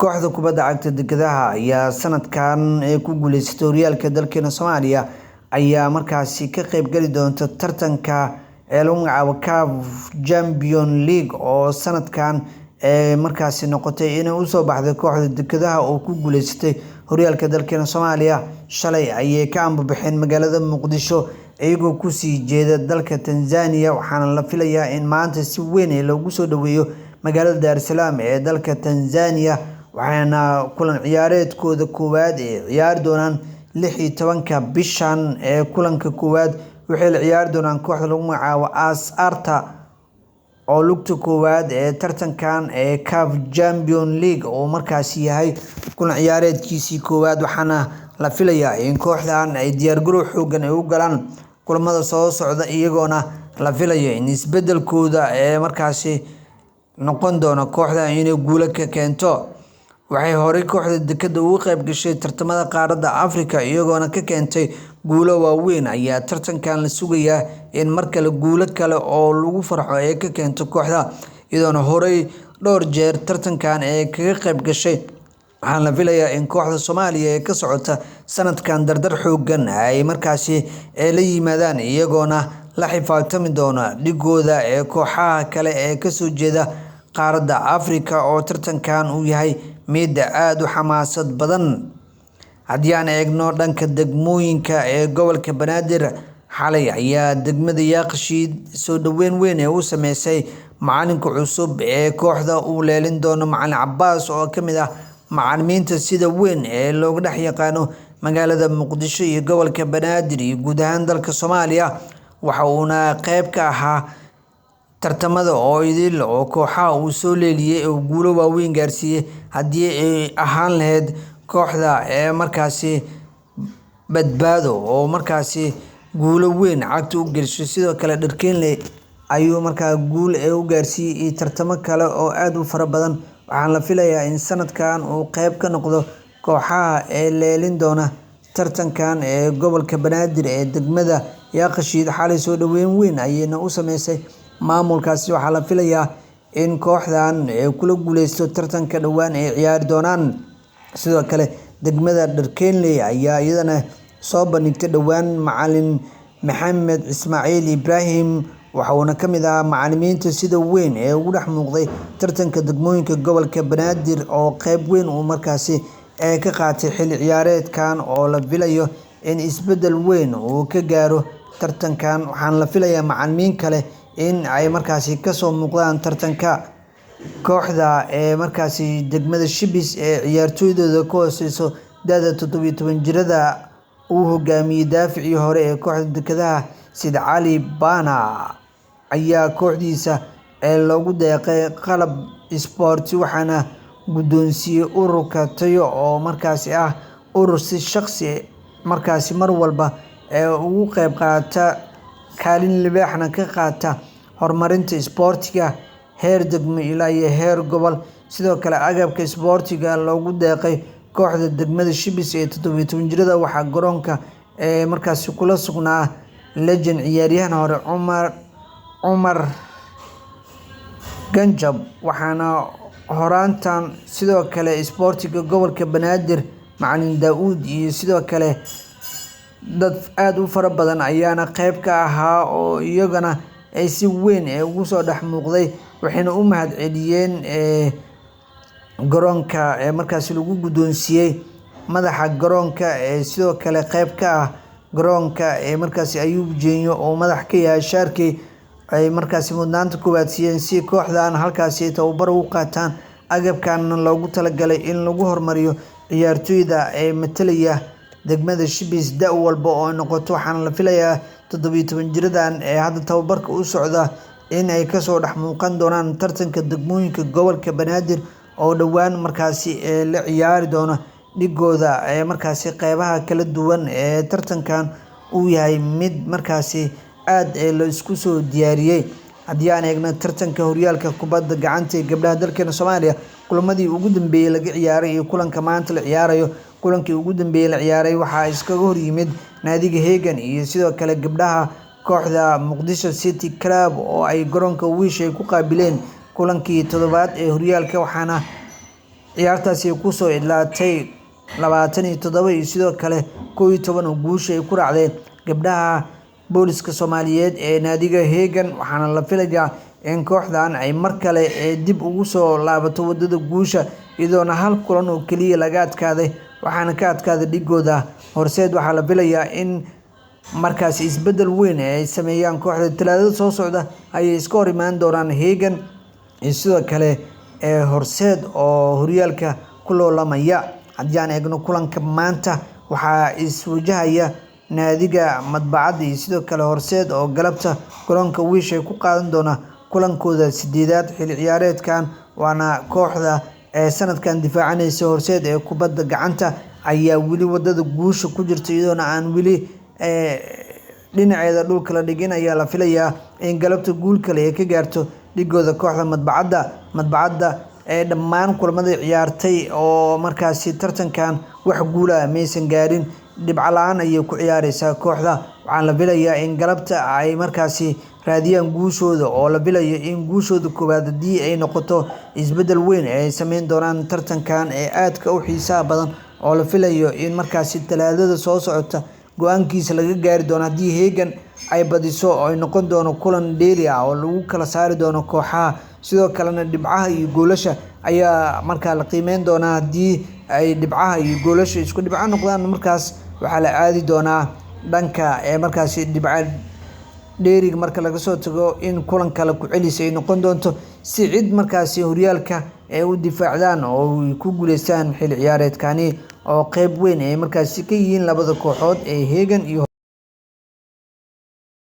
kooxda kubadda cagta dekedaha ayaa sanadkan ku guuleysatay horyaalka dalkeena Soomaaliya ayaa markaasi ka qayb gali doonta tartanka lagu magacaabo CAF Champions League oo sanadkan markaasi noqotay inay u soo baxday kooxda dekedaha oo ku guuleysatay horyaalka dalkeena Soomaaliya. Shalay ayay ka ambabaxeen magaalada Muqdisho iyagoo ku sii jeeda dalka Tanzania, waxaana la filayaa in maanta si weyn loogu soo dhaweeyo magaalada Dar es Salaam ee dalka Tanzania, waxaana kulan ciyaareedkooda koowaad ciyaari doonaan 16 bishan kulanka koowaad waxay la ciyaari doonaan kooxda lagu magacaabo AS Arta oo lugta koowaad tartankan CAF Champions League oo markaasi yahay kulan ciyaareedkiisii koowaad, waxaana la filayaa in kooxdan ay diyaar garow xoogan u galaan kulamada soo socda, iyagoona la filayo in isbedelkooda markaasi noqon doona kooxda inay guulo ka keento. Waxay hore kooxda dekada uga qayb gashay tartamada qaaradda Afrika iyagoona ka keentay guulo waaweyn, ayaa tartankan la sugayaa in mar kale guulo kale oo lagu farxo ay ka keento kooxda, iyadoona horey dhowr jeer tartankan kaga qayb gashay. waxaan la filayaa in kooxda Soomaaliya ee ka socota sanadkan dardar xoogan ay markaasi la yimaadaan, iyagoona la xifaaltami doona dhigooda kooxaha kale ee ka soo jeeda qaaradda Afrika oo tartankan uu yahay mid aad u xamaasad badan. Haddii aan eegno dhanka degmooyinka gobolka Banaadir, xalay ayaa degmada Yaaqshiid soo dhaweyn weyn u sameysay macalinka cusub kooxda uu leelin doono Macalin Cabbaas oo ka mid ah macallimiinta sida weyn looga dhex yaqaano magaalada Muqdisho iyo gobolka Banaadir iyo guud ahaan dalka Soomaaliya. waxa uuna qayb ka ahaa tartamada oo idil oo kooxaha uu soo leeliyay oo guulo waaweyn gaarsiiyay. haddii ay ahaan lahayd kooxda markaasi Badbaado oo markaasi guulo weyn cagta u gelisay, sidoo kale Dharkeenley ayuu markaa guul u gaarsiiyay iyo tartamo kale oo aad u fara badan. waxaan la filayaa in sanadkan uu qayb ka noqdo kooxaha leelin doona tartankan gobolka Banaadir degmada Yaaqshiid. xalay soo dhaweyn weyn ayayna u sameysay maamulkaasi, waxaa la filayaa in kooxdan kula guuleysto tartanka dhawaan ay ciyaari doonaan. sidoo kale degmada Dharkeenley ayaa iyadana soo bandhigtay dhawaan Macalin Maxamed Ismaaciil Ibraahim, waxaana ka mid ah macallimiinta sida weyn ugu dhex muuqday tartanka degmooyinka gobolka Banaadir oo qayb weyn uu markaasi ka qaatay xilli ciyaareedkan oo la filayo in isbedel weyn uu ka gaaro tartankan. waxaan la filayaa macallimiin kale in ay markaasi ka soo muuqdaan tartanka. kooxda markaasi degmada Shibis ciyaartooydooda ka hooseyso da'da 17 jirada uu hogaamiyay daaficii hore kooxda dekedaha Sida Cali Bana ayaa kooxdiisa loogu deeqay qalab isboorti, waxaana guddoonsiiyay ururka Tayo oo markaasi ah urur si shaqsi markaasi mar walba ugu qayb qaata kaalin libaaxna ka qaata horumarinta isboortiga heer degmo ilaa iyo heer gobol. sidoo kale agabka isboortiga loogu deeqay kooxda degmada Shibis 17 jirada waxaa garoonka markaasi kula sugnaa legend ciyaaryahan hore Cumar Ganjab, waxaana horaantan sidoo kale isboortiga gobolka Banaadir Macalin Daawud iyo sidoo kale dad aad u fara badan ayaana qayb ka ahaa oo iyagana ay si weyn ugu soo dhex muuqday, waxayna u mahadceliyeen garoonka markaasi lagu guddoonsiiyay madaxa garoonka sidoo kale qayb ka ah garoonka markaasi Ayuub Jeenyo oo madax ka yahay Shaarkey ay markaasi mudnaanta koowaad siiyeen si kooxdan halkaasi tababar u qaataan. agabkan loogu talagalay in lagu horumariyo ciyaartooyda matalaya degmada Shibis da' walba oo noqoto, waxaana la filayaa 17 jiradan hadda tababarka u socda in ay ka soo dhex muuqan doonaan tartanka degmooyinka gobolka Banaadir oo dhawaan markaasi la ciyaari doona dhigooda markaasi qaybaha kala duwan tartankan uu yahay mid markaasi aad la isku soo diyaariyay. haddii aan eegno tartanka horyaalka kubadda gacanta ee gabdhaha dalkeena Soomaaliya, kulamadii ugu dambeeyay laga ciyaaray iyo kulanka maanta la ciyaarayo, kulankii ugu dambeeyay la ciyaaray waxaa iskaga hor yimid naadiga Hegan iyo sidoo kale gabdhaha kooxda Muqdisho City Club oo ay garoonka Wish ay ku qaabileen kulankii toddobaad ee horyaalka, waxaana ciyaartaasi kusoo idlaatay 27 iyo sidoo kale 11 oo guusha ay ku raacdeen gabdhaha booliska Soomaaliyeed ee naadiga Hegan, waxaana la filayaa in kooxdan ay mar kale dib ugu soo laabato wadada guusha iyadoona hal kulan oo kaliya laga adkaaday, waxaana ka adkaaday dhigooda Horseed. waxaa la filayaa in markaas isbedel weyn ay sameeyaan kooxda talaadada soo socda ayay iska hor imaan doonaan Hegan iyo sidoo kale Horseed oo horyaalka ku loolamaya. haddii aan eegno kulanka maanta waxaa iswajahaya naadiga Madbacadda iyo sidoo kale Horseed oo galabta garoonka Wish ay ku qaadan doona kulankooda 8aad xilli ciyaareedkan, waana kooxda sanadkan difaacanaysa Horseed ee kubadda gacanta ayaa weli wadada guusha ku jirta iyadoona aan weli dhinaceeda dhulka la dhigin. ayaa la filayaa in galabta guul kale ay ka gaarto dhigooda kooxda Madbacadda ee dhammaan kulamada ciyaartay oo markaasi tartankan wax guula maysan gaarin, dhibco la'aan ayay ku ciyaareysaa kooxda. waxaan la filayaa in galabta ay markaasi raadiyaan guushooda oo la filayo in guushooda koowaad haddii ay noqoto isbedel weyn ay sameyn doonaan tartankan ee aadka u xiisaha badan oo la filayo in markaasi talaadada soo socota go'aankiisa laga gaari doono haddii Hegan ay badiso oo ay noqon doono kulan dheeri ah oo lagu kala saari doono kooxaha. sidoo kalena dhibcaha iyo goolasha ayaa markaa la qiimeyn doonaa. haddii ay dhibcaha iyo goolasha isku dhibco noqdaan markaas waxaa la aadi doonaa dhanka markaasi dhibca dheeriga marka laga soo tago in kulan kale ku celis ay noqon doonto si cid markaasi horyaalka ay u difaacdaan oo ay ku guuleystaan xilli ciyaareedkani oo qayb weyn ay markaasi ka yihiin labada kooxood ee Hegan iyo